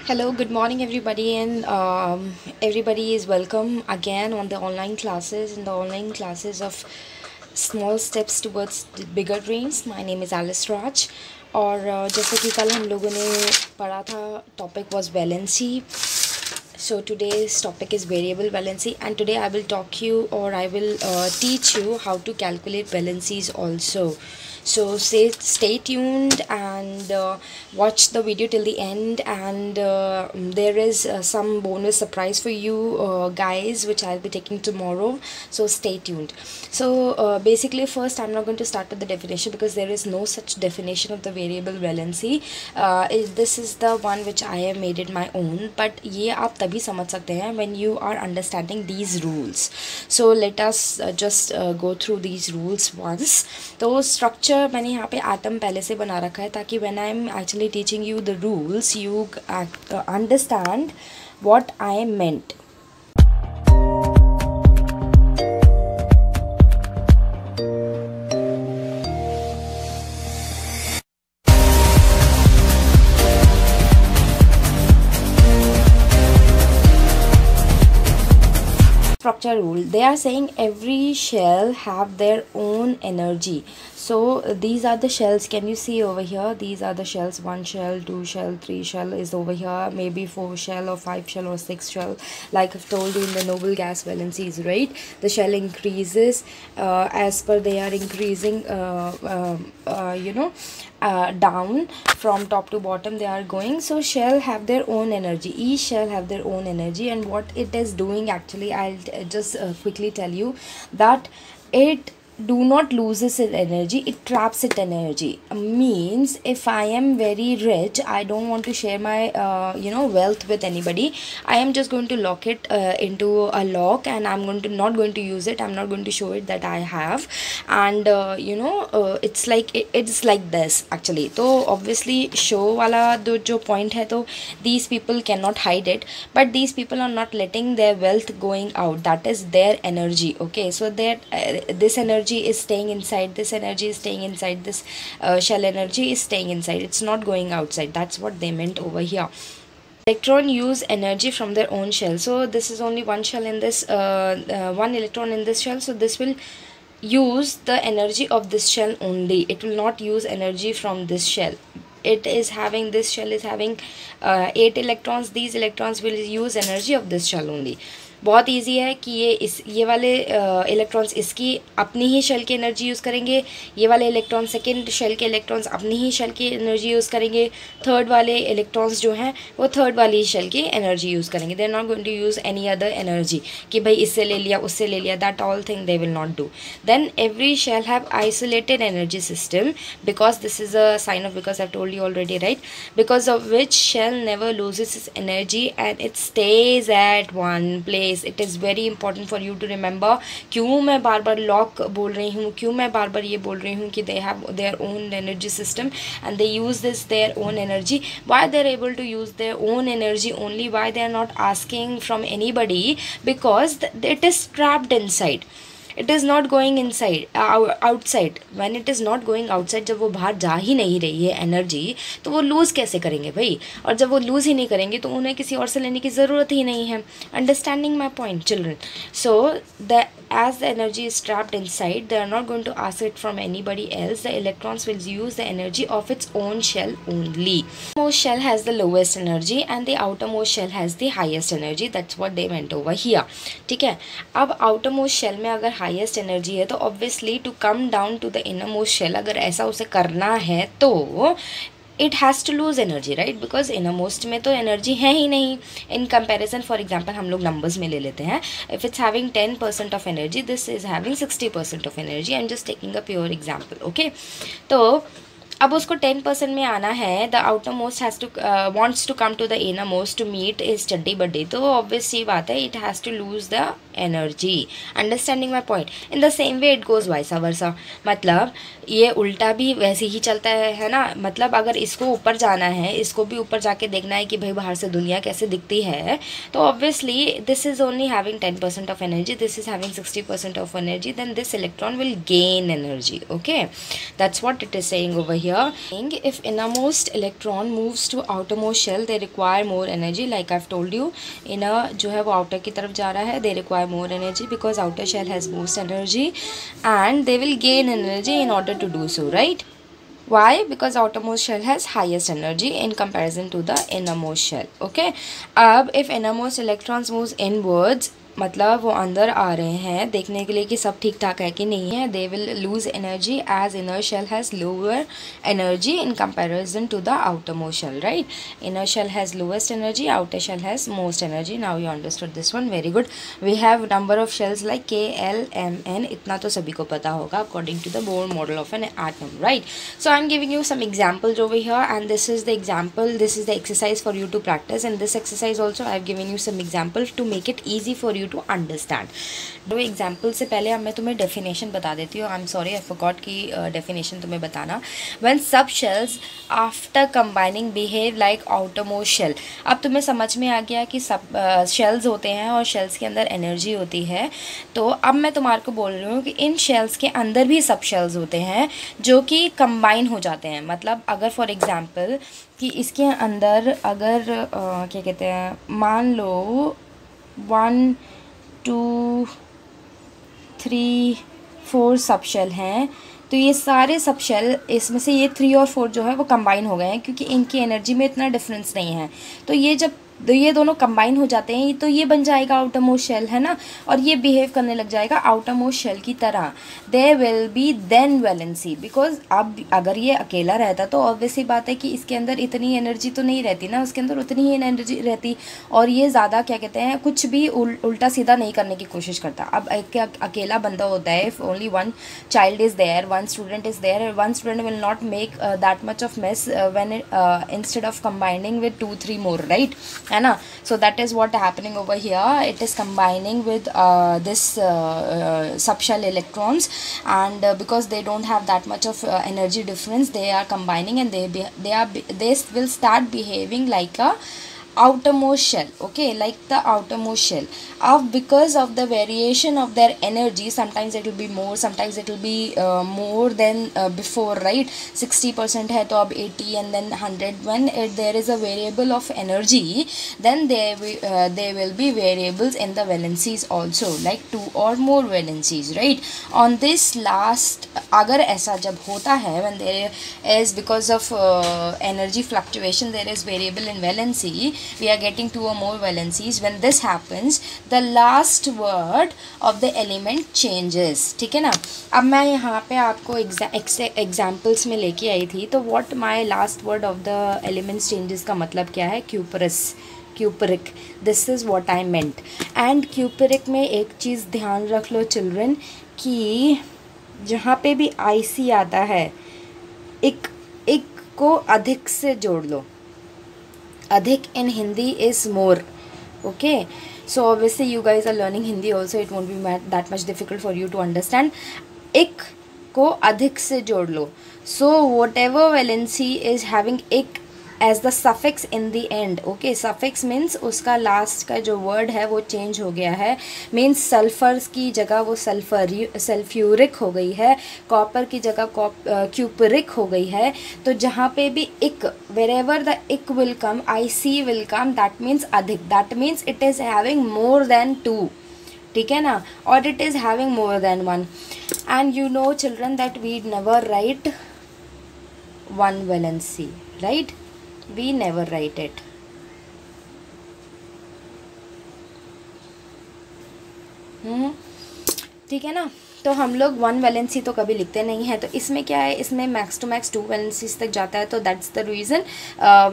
Hello, good morning, everybody, and everybody is welcome again on the online classes. In the online classes of small steps towards the bigger dreams. My name is Alice Raj, और जैसे कि कल हम लोगों ने पढ़ा था, topic was valency. So today's topic is variable valency, and today I will talk you, or I will teach you how to calculate valencies also. So stay tuned and watch the video till the end, and there is some bonus surprise for you guys, which I'll be taking tomorrow. So stay tuned. So basically, first I'm not going to start with the definition because there is no such definition of the variable valency. This is the one which I have made it my own, but ये आप तभी समझ सकते हैं when you are understanding these rules. So let us just go through these rules once. तो structure मैंने यहाँ पे atom पहले से बना रखा है ताकि when I am actually teaching you the rules you understand what I meant. Structure rule, they are saying every shell have their own energy. So these are the shells. Can you see over here? These are the shells. 1 shell, 2 shell, 3 shell is over here. Maybe 4 shell or 5 shell or 6 shell. Like I've told you in the noble gas valencies, right? The shell increases as per they are increasing. Down from top to bottom they are going. So shell have their own energy. Each shell have their own energy, and what it is doing actually, I'll just quickly tell you that it do not loses its energy, it traps its energy. Means if I am very rich, I don't want to share my wealth with anybody. I am just going to lock it into a lock, and I'm not going to use it. I'm not going to show it that I have, and it's like this actually. So obviously show wala jo point hai, to these people cannot hide it, but these people are not letting their wealth going out. That is their energy. Okay, so that this energy is staying inside, this energy is staying inside, this shell energy is staying inside, it's not going outside. That's what they meant over here. Electron use energy from their own shell. So this is only one shell in this one electron in this shell, so this will use the energy of this shell only. It will not use energy from this shell. This shell is having 8 electrons. These electrons will use energy of this shell only. बहुत easy है कि ये वाले electrons इसकी अपनी ही shell की energy use करेंगे, ये वाले इलेक्ट्रॉन सेकेंड शेल के इलेक्ट्रॉन्स अपनी ही शेल की एनर्जी यूज़ करेंगे, थर्ड वाले इलेक्ट्रॉन्स जो हैं वो थर्ड वाली शेल की एनर्जी यूज़ करेंगे. They are not going to use any other energy कि भाई इससे ले लिया उससे ले लिया. That all thing they will not do. Then every shell have isolated energy system because this is a sign of because I told you already, right? Because of which shell never loses its energy and it stays at one place. It is very important for you to remember. क्यों मैं बार बार lock बोल रही हूँ, क्यों मैं बार बार ये बोल रही हूँ कि they have their own energy system and they use this their own energy. Why they are able to use their own energy only? Why they are not asking from anybody? Because it is trapped inside. It is not going inside outside. When it is not going outside, जब वो बाहर जा ही नहीं रही है energy, तो वो loose कैसे करेंगे भाई? और जब वो लूज़ ही नहीं करेंगे तो उन्हें किसी और से लेने की ज़रूरत ही नहीं है. Understanding my point children? So as the energy is trapped inside, they are not going to ask it from anybody else. The electrons will use the energy of its own shell only. The innermost shell has the lowest energy and the outermost shell has the highest energy. That's what they meant over here. ठीक है? अब outermost shell में अगर highest energy है तो obviously to come down to the innermost shell, अगर ऐसा उसे करना है तो it has to lose energy, right? because innermost में तो energy है ही नहीं. in comparison, for example, हम लोग numbers में ले लेते हैं. if it's having 10% of energy, this is having 60% of energy. I'm just taking a pure example, okay? तो अब उसको 10% में आना है. The outermost has to wants to come to the innermost to meet is chaddi buddy. तो obvious सी बात है, it has to lose the energy. Understanding my point? In the same way it goes vice versa. मतलब ये उल्टा भी वैसे ही चलता है ना? मतलब अगर इसको ऊपर जाना है, इसको भी ऊपर जाके देखना है कि भाई बाहर से दुनिया कैसे दिखती है, तो obviously this is only having 10% of energy, this is having 60% of energy, then this electron will gain energy. Okay, that's what it is saying over here. here. If innermost electron moves to outermost shell, they require more energy. Like I've told you, inner जो है वो outer की तरफ जा रहा है, they require more energy because outer shell has most energy, and they will gain energy in order to do so, right? Why? Because outermost shell has highest energy in comparison to the innermost shell. Okay. अब if innermost electrons moves inwards, मतलब वो अंदर आ रहे हैं देखने के लिए कि सब ठीक ठाक है कि नहीं है, they will lose energy as inner shell has lower energy in comparison to the outermost shell, right? Inner shell has lowest energy, outer shell has most energy. Now you understood this one, very good. We have number of shells like K, L, M, N. इतना तो सभी को पता होगा according to the Bohr model of an atom, right? So I'm giving you some examples over here, and this is the example, this is the exercise for you to practice. In this exercise also I've given you some examples to make it easy for you to understand. दो example से पहले अब मैं तुम्हें definition बता देती हूँ. I am sorry, I forgot की डेफिनेशन तुम्हें बताना. व्हेन सब shells after combining behave like outermost shell. अब तुम्हें समझ में आ गया कि सब शेल्स होते हैं और शेल्स के अंदर एनर्जी होती है. तो अब मैं तुम्हारे को बोल रही हूँ कि इन शेल्स के अंदर भी सब शेल्स होते हैं जो कि कंबाइन हो जाते हैं. मतलब अगर फॉर एग्जाम्पल कि इसके अंदर अगर क्या कहते हैं, मान लो 1 2 3 4 सब शेल हैं, तो ये सारे सब शेल इसमें से ये 3 और 4 जो है वो कंबाइन हो गए हैं क्योंकि इनकी एनर्जी में इतना डिफरेंस नहीं है. तो ये जब ये दोनों कंबाइन हो जाते हैं तो ये बन जाएगा आउटर मोस्ट शेल, है ना, और ये बिहेव करने लग जाएगा आउटर मोस्ट शेल की तरह. There will be then valency, because अब अगर ये अकेला रहता तो ऑब्वियसली बात है कि इसके अंदर इतनी एनर्जी तो नहीं रहती ना, उसके अंदर उतनी ही एनर्जी रहती और ये ज़्यादा क्या कहते हैं कुछ भी उल्टा सीधा नहीं करने की कोशिश करता. अब अकेला बंदा होता है, if only one child is there, one student is there, one student will not make that much of mess when instead of combining with 2-3 more, right, है ना. So that is what happening over here. It is combining with this subshell electrons, and because they don't have that much of energy difference, they are combining and they will start behaving like a outermost shell, okay, like the outermost shell. Because of the variation of their energy, sometimes it will be more, sometimes it will be more than before, right? 60% है तो अब 80 and then 100. When there is a variable of energy, then there will be variables in the valencies also, like 2 or more valencies, right? On this last, अगर ऐसा जब होता है, when there is, because of energy fluctuation, there is variable in valency, we are getting 2 or more valencies. When this happens, the last word of the element changes, ठीक है ना. अब मैं यहाँ पे आपको एग्जाम्पल्स में लेके आई थी, तो what my last word of the elements changes का मतलब क्या है? Cupric. This is what I meant. And cupric में एक चीज़ ध्यान रख लो चिल्ड्रन, कि जहाँ पे भी IC आता है, एक को अधिक से जोड़ लो. अधिक in Hindi is more, okay. So obviously you guys are learning Hindi also, it won't be that much difficult for you to understand. एक को अधिक से जोड़ लो. So whatever valency is having एक as the suffix in the end, okay, suffix means उसका last का जो word है वो change हो गया है, means sulfurs की जगह वो sulfuric हो गई है, copper की जगह cupric हो गई है. तो जहाँ पे भी इक, wherever the ick will come, IC will come, that means अधिक, that means it is having more than 2, ठीक है ना, or it is having more than 1. And you know children that we never write one valency, right? We never write it. ठीक है ना. तो हम लोग 1 वैलेंसी तो कभी लिखते नहीं है. तो इसमें क्या है, इसमें मैक्स टू मैक्स 2 वैलेंसीज तक जाता है. तो that's the reason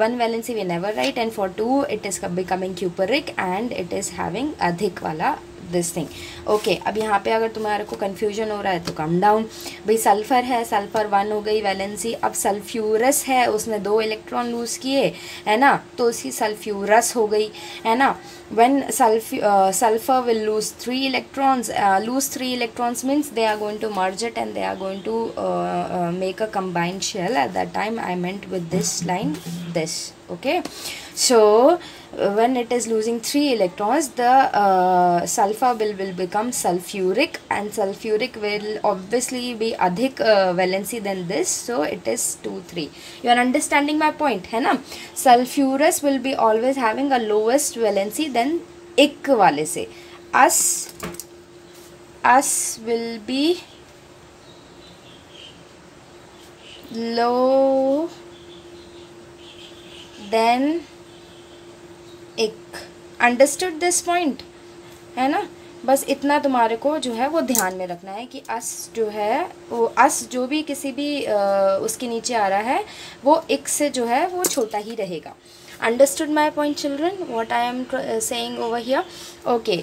1 valency we never right, and for 2 it is becoming cupric and it is having अधिक वाला दिस थिंग, ओके. अब यहाँ पे अगर तुम्हारे को कन्फ्यूजन हो रहा है तो कम डाउन. भाई सल्फ़र है, सल्फ़र 1 हो गई वैलेंसी. अब सल्फ्यूरस है, उसने 2 इलेक्ट्रॉन लूज़ किए, है ना, तो उसकी सल्फ्यूरस हो गई, है ना. when sulfur will lose 3 electrons, means they are going to merge it and they are going to make a combined shell. At that time I meant with this line, this, okay. So when it is losing 3 electrons, the sulfur will become sulfuric, and sulfuric will obviously be adhik valency than this, so it is 2 3. You are understanding my point, है ना? Sulfurous will be always having a lowest valency than ik वाले से. Us will be low than ik. Understood this point, है ना? बस इतना तुम्हारे को जो है वो ध्यान में रखना है कि अस जो है वो अस जो भी किसी भी उसके नीचे आ रहा है वो एक से जो है वो छोटा ही रहेगा. Understood my point children, what I am saying over here? Okay,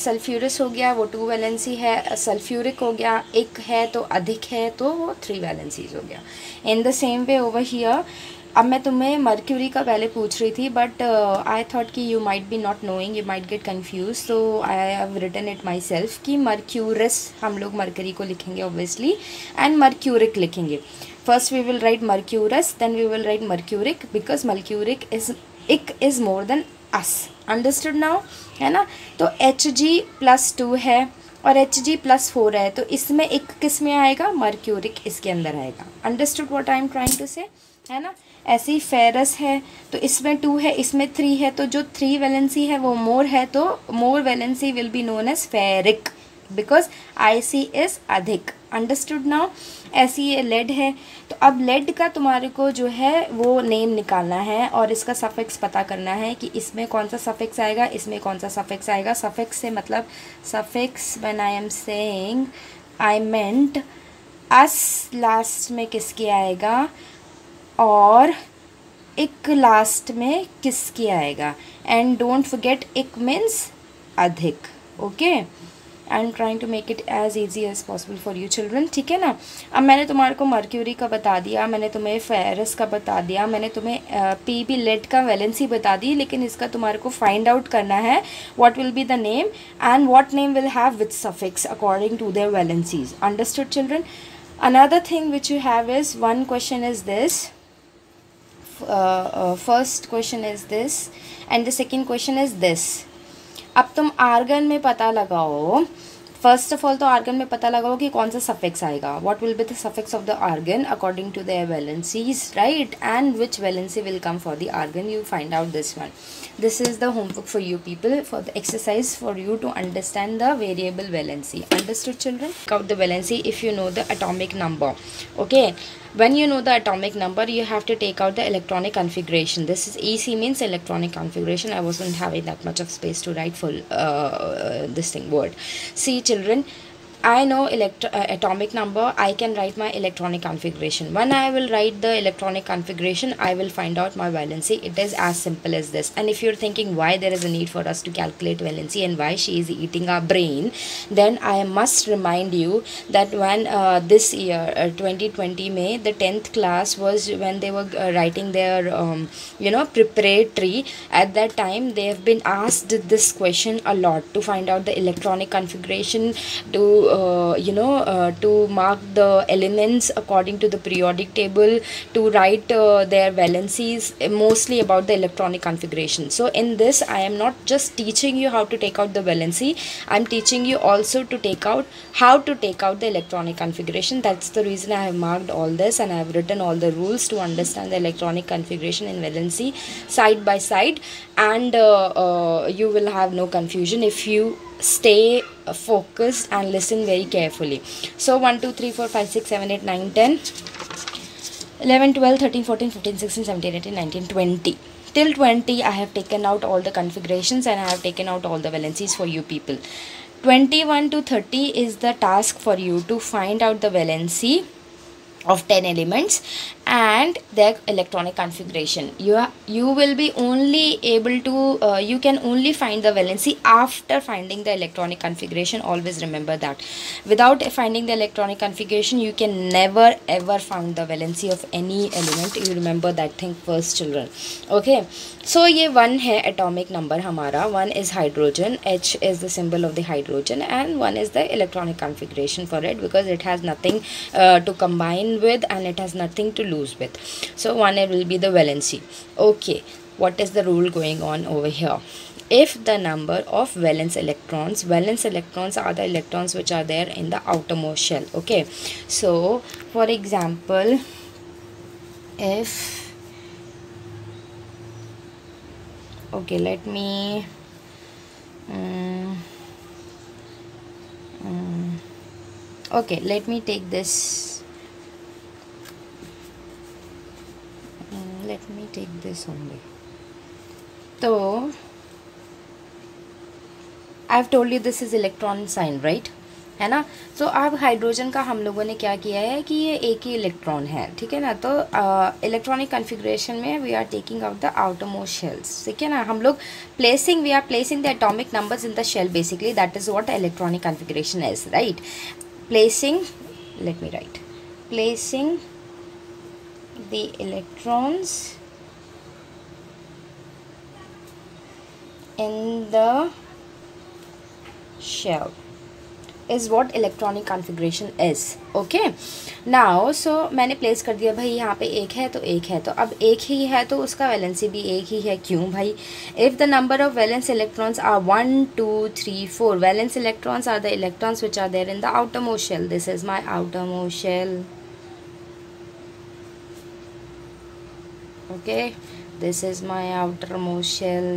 sulphurous हो गया, वो 2 वैलेंसी है. सल्फ्यूरिक हो गया, एक है तो अधिक है, तो वो 3 वैलेंसीज हो गया. In the same way over here, अब मैं तुम्हें मर्क्यूरी का पहले पूछ रही थी, बट आई थॉट कि you might be not knowing, you might get confuse, so I have written it myself कि मर्क्यूरस हम लोग मरकरी को लिखेंगे ऑब्वियसली, एंड मर्क्यूरिक लिखेंगे. First we will write mercurous, then we will write mercuric, because mercuric is more than ous. Understood now, है ना? तो Hg+2 है और Hg+4 है, तो इसमें एक किस में आएगा? मर्क्यूरिक इसके अंदर आएगा. Understood what I am trying to say, है ना? ऐसे ही फेरस है तो इसमें 2 है, इसमें 3 है, तो जो 3 वैलेंसी है वो मोर है, तो more valency will be known as ferric, because Ic is अधिक. Understood now? ऐसी ये लेड है, तो अब लेड का तुम्हारे को जो है वो नेम निकालना है और इसका सफिक्स पता करना है कि इसमें कौन सा सफिक्स आएगा, इसमें कौन सा सफिक्स आएगा. सफिक्स से मतलब suffix, when I am saying I meant ous last में किसके आएगा और इक लास्ट में किसके आएगा. And don't forget ic means अधिक. Okay, I am trying to make it as easy as possible for you children, ठीक है ना? अब मैंने तुम्हारे को मर्क्यूरी का बता दिया, मैंने तुम्हें फेरस का बता दिया, मैंने तुम्हें पीबी लेड का वैलेंसी बता दी, लेकिन इसका तुम्हारे को फाइंड आउट करना है what will be the name and what name will have with suffix according to their valencies. Understood children? Another thing which you have is, one question is this, first question is this and the second question is this. अब तुम argon में पता लगाओ, first of all तो argon में पता लगाओ कि कौन सा सफिक्स आएगा, what will be the suffix of the argon according to their valencies, right? And which valency will come for the argon, you find out this one. This is the homework for you people, for the exercise for you to understand the variable valency. Understood children? Take out the valency if you know the atomic number. Okay, when you know the atomic number you have to take out the electronic configuration. This is EC means electronic configuration. I wasn't having that much of space to write full this thing word. See children, I know atomic number, I can write my electronic configuration. When I will write the electronic configuration, I will find out my valency. It is as simple as this. And if you're thinking why there is a need for us to calculate valency and why she is eating our brain, then I must remind you that when this year 2020 May, the 10th class was when they were writing their preparatory. At that time they have been asked this question a lot, to find out the electronic configuration, to to mark the elements according to the periodic table, to write their valencies, mostly about the electronic configuration. So in this I am not just teaching you how to take out the valency, I am teaching you also to take out how to take out the electronic configuration. That's the reason I have marked all this and I have written all the rules to understand the electronic configuration and valency side by side, and you will have no confusion if you stay focused and listen very carefully. So 1 2 3 4 5 6 7 8 9 10 11 12 13 14 15 16 17 18 19 20. Till 20 I have taken out all the configurations and I have taken out all the valencies for you people. 21 to 30 is the task for you to find out the valency of 10 elements and their electronic configuration. You will be only able to you can only find the valency after finding the electronic configuration. Always remember that. Without finding the electronic configuration you can never ever find the valency of any element. You remember that thing first children. Okay, so ये 1 है atomic number हमारा, 1 is hydrogen, H is the symbol of the hydrogen, and 1 is the electronic configuration for it, because it has nothing to combine with and it has nothing to lose with. So 1 will be the valency. Okay, what is the rule going on over here? If the number of valence electrons are the electrons which are there in the outermost shell. Okay, so for example, if, okay, let me okay, let me take this, let me take this only. So I've told you this is electron sign, right, है ना. तो अब hydrogen का हम लोगों ने क्या किया है कि ये एक ही इलेक्ट्रॉन है, ठीक है ना. तो इलेक्ट्रॉनिक कन्फिग्रेशन में we are taking out the outermost shells, ठीक है ना. हम लोग we are placing the atomic numbers in the shell, basically that is what electronic configuration is, right. Placing, let me write, placing the electrons in the shell is what electronic configuration is. Okay, now so मैंने place कर दिया भाई, यहाँ पे एक है तो एक है, तो अब एक ही है तो उसका वैलेंसी भी एक ही है. क्यों भाई? if the number of valence electrons are 1 2 3 4, valence electrons are the electrons which are there in the outermost shell. This is my outermost shell. Okay, this is my outermost shell.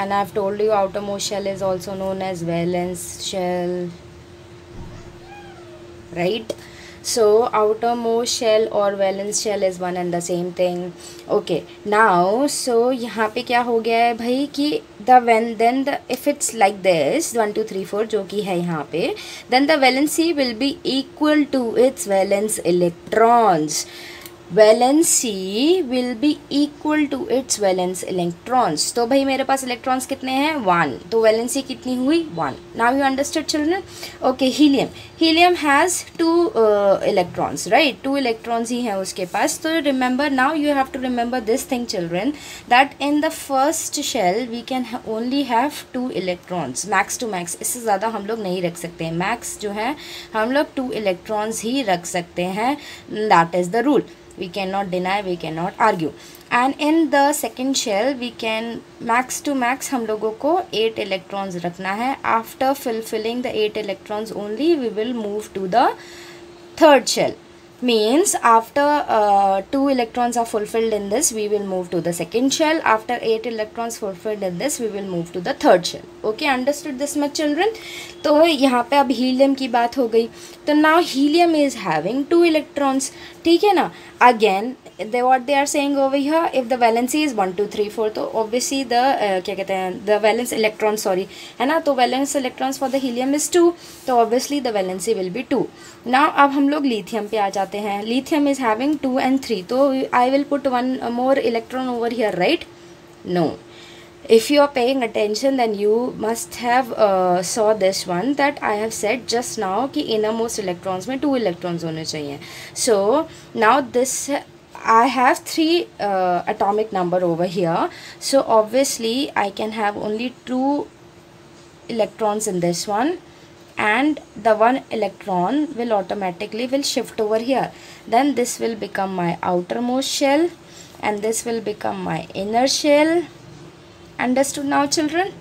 And I've told you outermost shell is also known as valence shell, right? So outermost shell और valence shell is one and the same thing. Okay, now so यहाँ पे क्या हो गया है भाई कि if it's like this 1 2 3 4 जो कि है यहाँ पे, then the valency will be equal to its valence electrons. Valency will be equal to its valence electrons. तो भाई मेरे पास इलेक्ट्रॉन्स कितने हैं? 1, तो वैलेंसी कितनी हुई? 1. Now you understood children. Okay, helium has 2 electrons, right. 2 electrons ही हैं उसके पास. तो remember, now you have to remember this thing children, that in the first shell we can only have 2 electrons, max to max. इससे ज़्यादा हम लोग नहीं रख सकते हैं. मैक्स जो है हम लोग 2 इलेक्ट्रॉन्स ही रख सकते हैं. That is the rule. We cannot deny, we cannot argue. And in the second shell we can max to max हम लोगों को 8 electrons रखना है. After fulfilling the 8 electrons only we will move to the third shell. Means after 2 electrons are fulfilled in this, we will move to the second shell. After 8 electrons fulfilled in this, we will move to the third shell. Okay, understood this much children? तो यहाँ पे अब helium की बात हो गई. तो now helium is having 2 electrons, ठीक है ना. Again, what they are saying over here, if the valency is 1 2 3 4, तो obviously the क्या कहते हैं, the valence electrons, sorry, है ना. तो valence electrons for the helium is 2, तो obviously the valency will be 2. Now अब हम लोग lithium पे आ जाते हैं. Lithium is having 2 and 3, तो I will put one more electron over here, right? No. If you are paying attention, then you must have saw this one that I have said just now कि innermost electrons में 2 electrons होने चाहिए. So now this I have 3 atomic number over here, so obviously I can have only 2 electrons in this one, and the 1 electron will automatically shift over here. Then this will become my outermost shell and this will become my inner shell. Understood now children?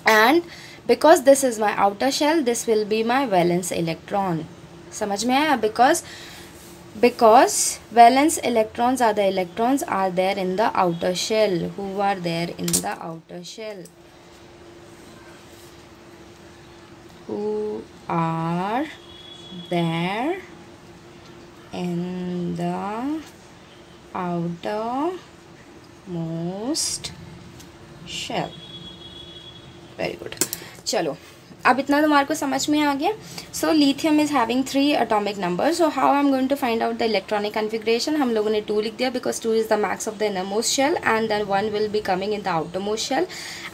And because this is my outer shell, this will be my valence electron. समझ में आया? Because valence electrons are the electrons are there in the outer shell. Who are there in the outer shell? Who are there in the outermost shell? Very good. चलो, अब इतना तुम्हारे को समझ में आ गया. So lithium is having 3 atomic number. So how I am going to find out the electronic configuration. हम लोगों ने 2 लिख दिया because 2 is the max of the innermost shell and then 1 will be coming in the outermost shell.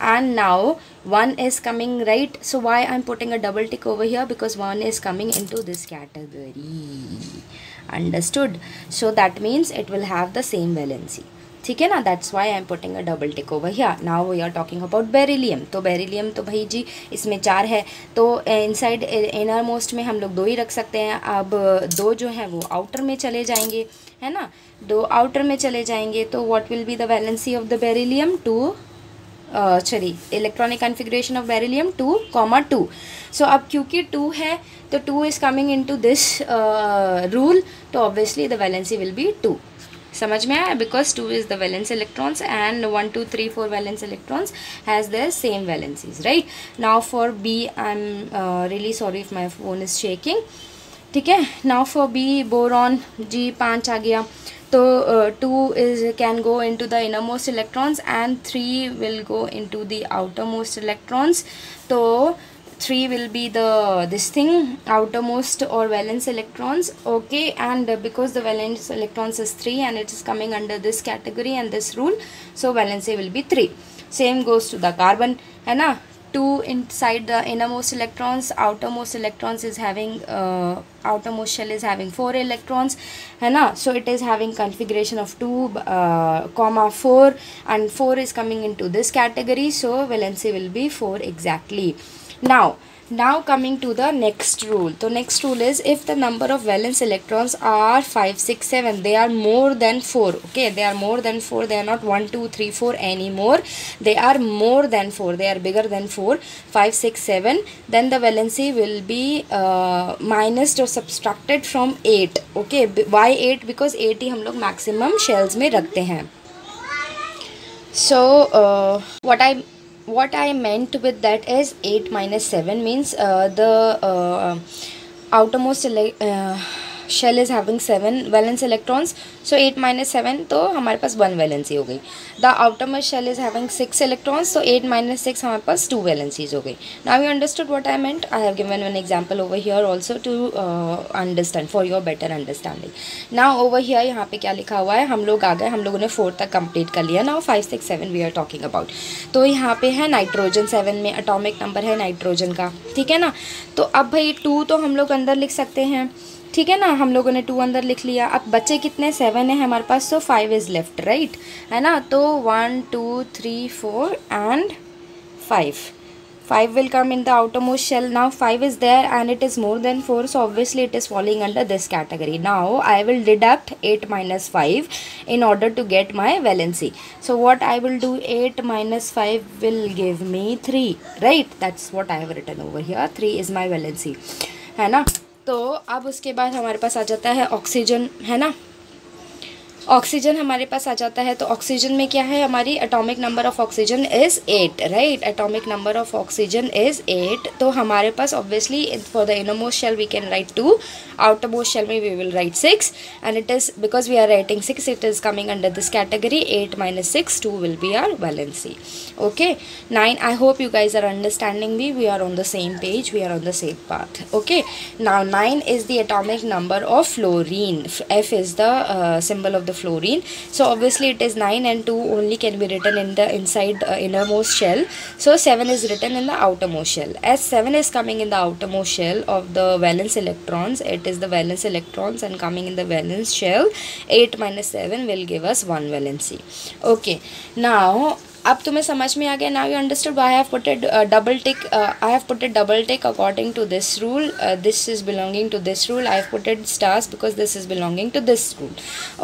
And now 1 is coming, right? So why I'm putting a double tick over here? Because 1 is coming into this category. Understood? So that means it will have the same valency. ठीक है ना, that's why I am putting a double tick over here. Now we are talking about beryllium. तो beryllium तो भाई जी इसमें 4 है, तो inside inner most में हम लोग 2 ही रख सकते हैं. अब 2 जो है वो आउटर में चले जाएंगे, है ना, 2 आउटर में चले जाएंगे. तो what will be the valency of the beryllium? 2, electronic configuration of beryllium 2,2. So अब क्योंकि 2 है तो 2 is coming into this rule, तो obviously the valency will be 2. समझ में आया? Because 2 is the valence electrons and 1 2 3 4 valence electrons has their same valencies, right. Now for B I am really sorry if my phone is shaking. ठीक है, now for B boron जी 5 आ गया. तो 2 is can go into the innermost electrons and 3 will go into the outermost electrons. तो 3 will be the this thing outermost or valence electrons, okay, and because the valence electrons is 3 and it is coming under this category and this rule, so valency will be 3. Same goes to the carbon, है ना. 2 inside the innermost electrons, outermost electrons is having outermost shell is having 4 electrons, है ना. So it is having configuration of 2, 4, and 4 is coming into this category, so valency will be 4 exactly. Now coming to the next rule. So next rule is if the number of valence electrons are 5 6 7, they are more than 4, okay, they are more than 4, they are not 1 2 3 4 anymore, they are more than 4, they are bigger than 4, 5 6 7, then the valency will be minused or subtracted from 8, okay. Why 8? because 8 ही हम लोग maximum shells में रखते हैं. So what I meant with that is 8 minus 7 means the outermost shell is having 7 valence electrons, so 8 minus 7 तो हमारे पास 1 valency हो गई. The outermost shell is having 6 electrons, so 8 minus 6 हमारे पास 2 valencies हो गई. Now you understood what I meant. I have given one example over here also to understand for your better understanding. Now over here यहाँ पे क्या लिखा हुआ है, हम लोग आ गए, हम लोगों ने 4 तक कंप्लीट कर लिया. Now 5 6 7 we are talking about. तो यहाँ पे है नाइट्रोजन, 7 में एटॉमिक नंबर है नाइट्रोजन का, ठीक है ना. तो अब भाई 2 तो हम लोग अंदर लिख सकते हैं, ठीक है ना, हम लोगों ने 2 अंदर लिख लिया. अब बच्चे कितने, 7 है हमारे पास, तो 5 इज़ लेफ्ट, राइट, है ना. तो 1 2 3 4 and 5 will come in the outermost shell. Now 5 is there and it is more than 4, so obviously it is falling under this category. Now I will deduct 8 minus 5 in order to get my valency. So what I will do, 8 minus 5 will give me 3, right. That's what I have written over here. 3 is my valency, है ना. तो अब उसके बाद हमारे पास आ जाता है oxygen, है ना. ऑक्सीजन हमारे पास आ जाता है. तो ऑक्सीजन में क्या है, हमारी atomic number of oxygen is 8, right. Atomic number of oxygen is 8. तो हमारे पास obviously for the innermost shell we can write 2, outermost shell में we will write 6, and it is because we are writing 6, it is coming under this category. 8 minus 6, 2 will be our valency, okay. 9, I hope you guys are understanding me, we are on the same page, we are on the same path, okay. Now 9 is the atomic number of fluorine. F is the symbol of the fluorine, so obviously it is 9 and 2 only can be written in the inside innermost shell, so 7 is written in the outermost shell. As 7 is coming in the outermost shell of the valence electrons, it is the valence electrons and coming in the valence shell, 8 minus 7 will give us 1 valency, okay. Now अब तुम्हें समझ में आ गया. Now you understood why I have put it double tick. I have put it double tick according to this rule. This is belonging to this rule. I have put it stars because this is belonging to this rule,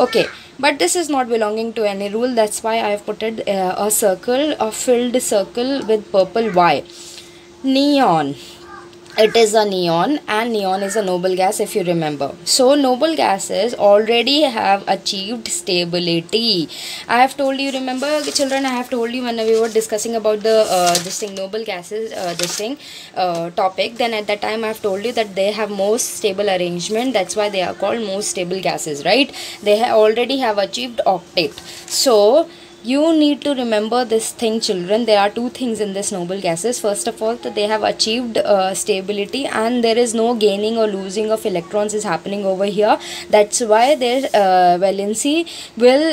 okay. But this is not belonging to any rule. That's why I have put it a circle, a filled circle with purple. Why? Neon. It is a neon, and neon is a noble gas, if you remember. So noble gases already have achieved stability. I have told you, remember children, I have told you when we were discussing about the this thing noble gases, topic, then at that time I have told you that they have most stable arrangement. That's why they are called most stable gases, right. They already have achieved octet. So you need to remember this thing, children. There are 2 things in this noble gases. First of all, that they have achieved stability, and there is no gaining or losing of electrons is happening over here. That's why their valency will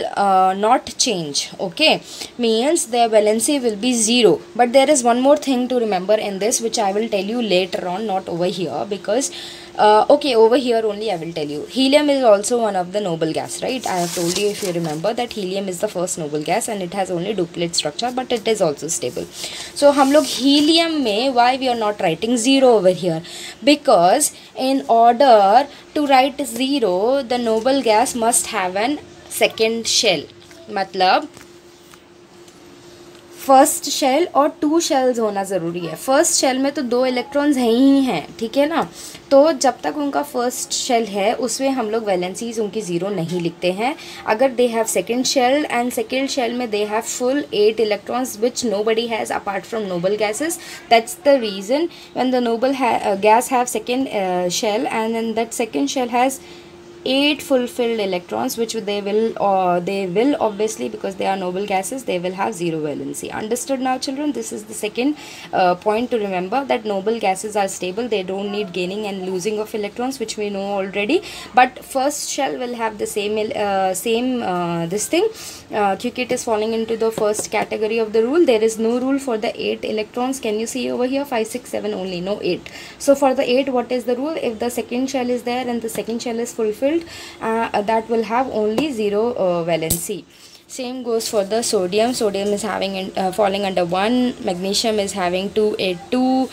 not change, okay. Means their valency will be 0. But there is one more thing to remember in this, which I will tell you later on, not over here, because Okay, over here only I will tell you. Helium is also one of the noble gas, right? I have told you, if you remember, that helium is the first noble gas and it has only duplet structure, but it is also stable. So हम लोग helium में, why we are not writing 0 over here? Because in order to write 0, the noble gas must have an second shell. मतलब first shell और 2 shells होना ज़रूरी है. First shell में तो 2 इलेक्ट्रॉन्स हैं ही हैं, ठीक है ना. तो जब तक उनका फर्स्ट शेल है उसमें हम लोग वैलेंसीज उनकी 0 नहीं लिखते हैं. अगर they have second shell and second shell में they have full 8 electrons which nobody has apart from noble gases. That's the reason when the noble gas have second shell and then that second shell has 8 fulfilled electrons, which they will obviously, because they are noble gases, they will have 0 valency. Understood now, children? This is the second point to remember, that noble gases are stable. They don't need gaining and losing of electrons, which we know already. But first shell will have the same this thing, क्योंकि it is falling into the first category of the rule. There is no rule for the 8 electrons. Can you see over here? 5 6 7 only, no 8. So for the 8, what is the rule? If the second shell is there and the second shell is fulfilled, that will have only 0 valency. Same goes for the sodium. Sodium is having falling under 1. Magnesium is having 2 8 2.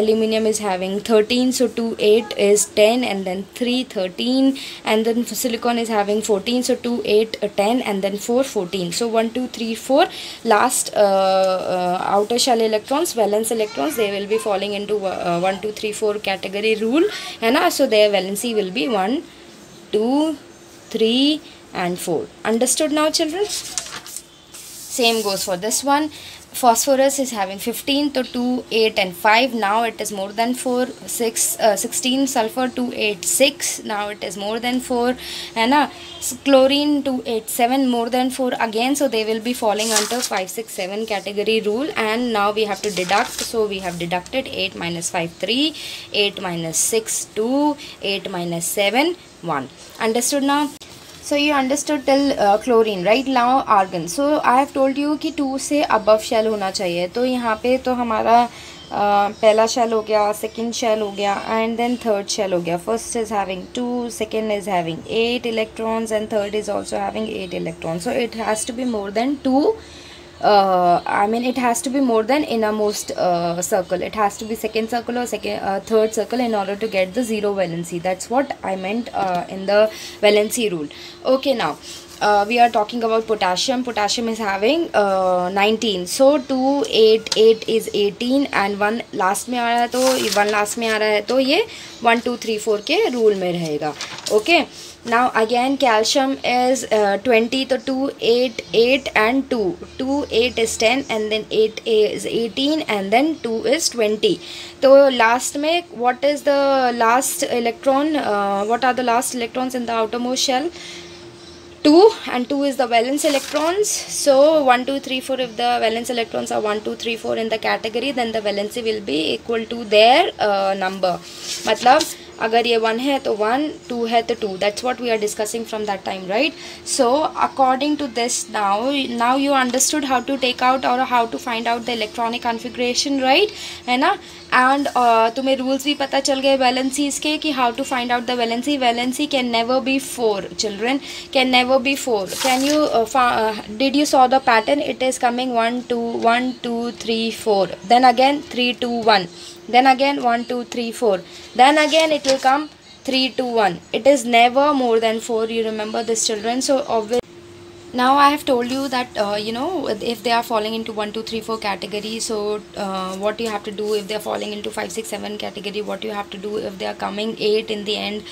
Aluminum is having 13, so 2 8 is 10, and then 3 13, and then silicon is having 14, so 2 8 10, and then 4 14. So 1 2 3 4 last outer shell electrons, valence electrons, they will be falling into 1 2 3 4 category rule, है ना. So their valency will be 1 2 3 and 4. Understood now, children? Same goes for this one. Phosphorus is having 15, so 2 8 and 5. Now it is more than 4. 16. Sulfur 2 8 6. Now it is more than 4, and chlorine 2 8 7, more than 4 again. So they will be falling under 5 6 7 category rule. And now we have to deduct. So we have deducted 8 minus 5 3, 8 minus 6 2, 8 minus 7 1. Understood now? So you understood till chlorine, right? Now argon. So I have told you कि 2 से above shell होना चाहिए. तो यहाँ पे तो हमारा पहला shell हो गया, second shell हो गया, and then third shell हो गया. First is having 2, second is having 8 electrons, and third is also having 8 electrons. So it has to be more than 2. I mean, it has to be more than innermost circle. It has to be second circle or third circle in order to get the 0 valency. That's what I meant in the valency rule. Okay, now we are talking about potassium. Potassium is having 19. So 2 8 8 is 18, and 1 last में आ रहा है, तो 1 last में आ रहा है, तो ये 1 2 3 4 के rule में रहेगा. Okay. Now again calcium is 20, so 2 8 8 and 2. 2 8 is 10, and then 8 is 18, and then 2 is 20. So last में what is the last electron? What are the last electrons in the outermost shell? 2, and 2 is the valence electrons. So 1 2 3 4, if the valence electrons are 1 2 3 4 in the category, then the valency will be equal to their number. मतलब अगर ये 1 है तो 1, 2 है तो 2. That's what we are discussing from that time, right? So according to this, now you understood how to take out or how to find out the electronic configuration, right? है ना. And तुम्हें rules भी पता चल गए valencies के कि how to find out the valency. Valency can never be 4, children. Can never be 4. Can you did you saw the pattern? It is coming 1 2 1 2 3 4. Then again 3 2 1. Then again 1 2 3 4. Then again it will come 3 2 1. It is never more than 4. You remember this, children? So obviously, now I have told you that you know, if they are falling into 1 2 3 4 category, so what you have to do. If they are falling into 5 6 7 category, what you have to do. If they are coming 8 in the end,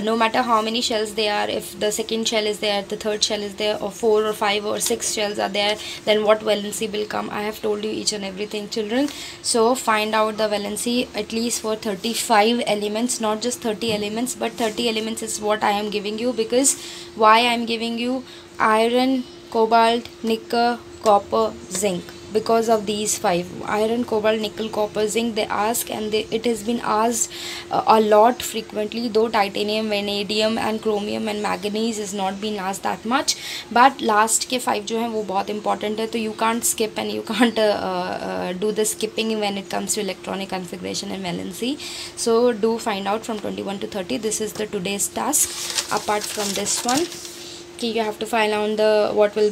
no matter how many shells they are, if the second shell is there, the third shell is there, or 4 or 5 or 6 shells are there, then what valency will come. I have told you each and everything, children. So find out the valency at least for 35 elements, not just 30 elements, but 30 elements is what I am giving you. Because why I am giving you iron, cobalt, nickel, copper, zinc. because of these five: iron, cobalt, nickel, copper, zinc. They ask, and it has been asked a lot frequently, though titanium, vanadium and chromium and manganese is not been asked that much, but last के five जो हैं वो बहुत important है, तो you can't skip and you can't do the skipping when it comes to electronic configuration and valency. So do find out from 21 to 30. This is the today's task. Apart from this one, you have to find out the what will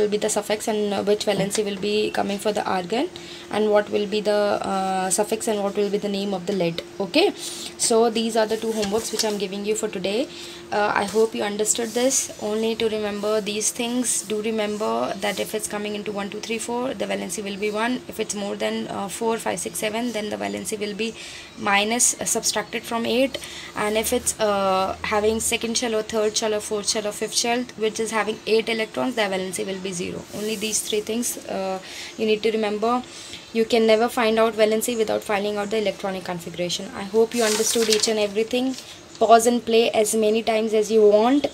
be the suffix and which valency will be coming for the argon, and what will be the suffix and what will be the name of the lead. Okay, so these are the two homeworks which I'm giving you for today. I hope you understood this. Only to remember these things, do remember that if it's coming into 1 2 3 4, the valency will be 1. If it's more than 4 5 6 7, then the valency will be minus, subtracted from 8. And if it's having second shell or third shell or fourth shell or fifth shell which is having 8 electrons, the valency will be 0. Only these three things you need to remember. You can never find out valency without finding out the electronic configuration. I hope you understood each and everything. Pause and play as many times as you want,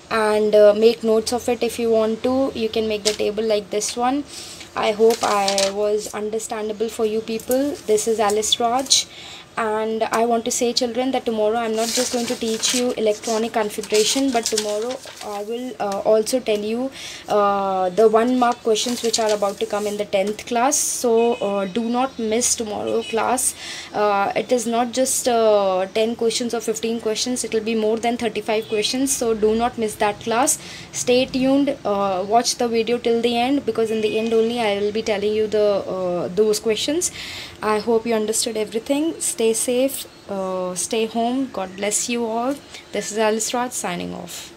and make notes of it if you want to. You can make the table like this one. I hope I was understandable for you people. This is Alice Raj, and I want to say, children, that tomorrow I'm not just going to teach you electronic configuration, but tomorrow I will also tell you the 1 mark questions which are about to come in the 10th class. So do not miss tomorrow class. It is not just 10 questions or 15 questions, it will be more than 35 questions. So do not miss that class. Stay tuned, watch the video till the end, because in the end only I will be telling you the those questions. I hope you understood everything. Stay safe, stay home. God bless you all. This is Alice Raj signing off.